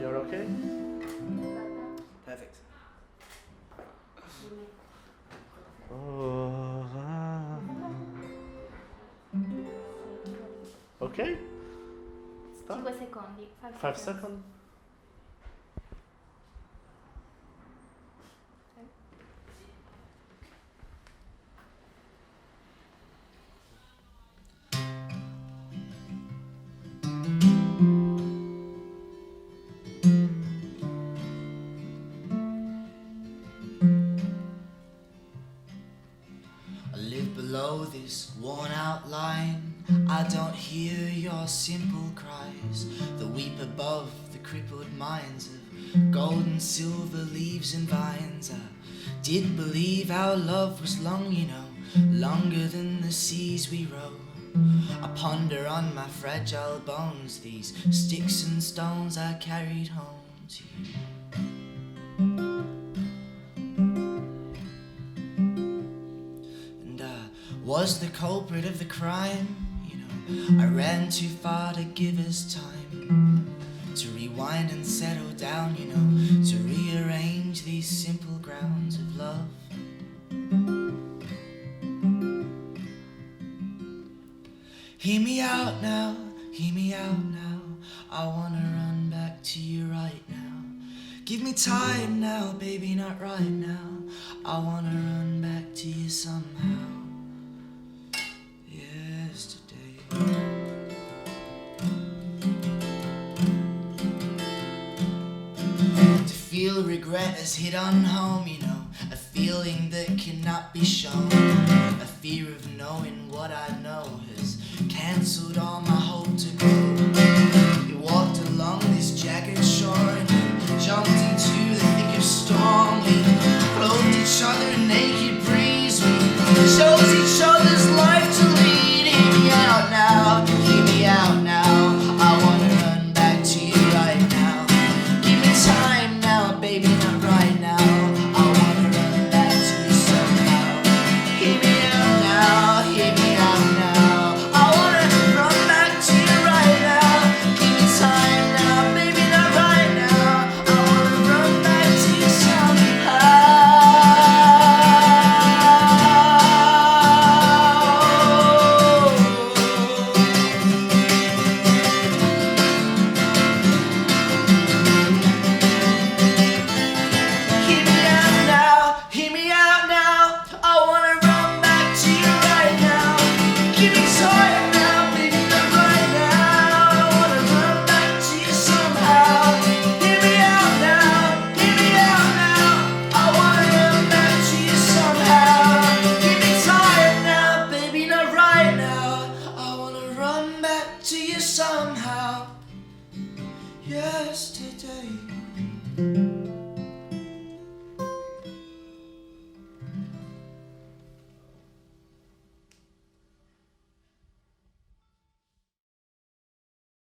you're okay? Perfect. Oh, ok? Stop. 5 secondi. 5 seconds. I live below this worn out line. I don't hear your simple cries that weep above the crippled minds of gold and silver leaves and vines. I did believe our love was long, you know, longer than the seas we row. I ponder on my fragile bones, these sticks and stones I carried home to you. And I was the culprit of the crime, you know. I ran too far to give us time to rewind and settle down, you know, to rearrange these simple grounds of love. Hear me out now, hear me out now. I wanna run back to you right now. Give me time now, baby, not right now. I wanna run back to you somehow. Yesterday. To feel regret has hit on home, you know, a feeling that cannot be shown. A fear of knowing what I know has cancelled all my hope to go. We walked along this jagged shore and jumped into the thick of storm. We clothed each other in naked breeze. We chose each other's life to lead. Hear me out now, hear me out now. I wanna run back to you right now. Give me time now, baby, not right now. I wanna run back to you somehow. Hear me out now, hear me out now. I wanna run back to you right now. Give me time now, baby, not right now. I wanna run back to you somehow. Hear me out now, hear me out now. I wanna run back to you right now. Give me time now, baby, not right now. I wanna run back to you somehow. Hear me out now, hear me out now. I wanna run back to you somehow. Give me time now, baby, not right now. I wanna run back to you somehow. Yesterday.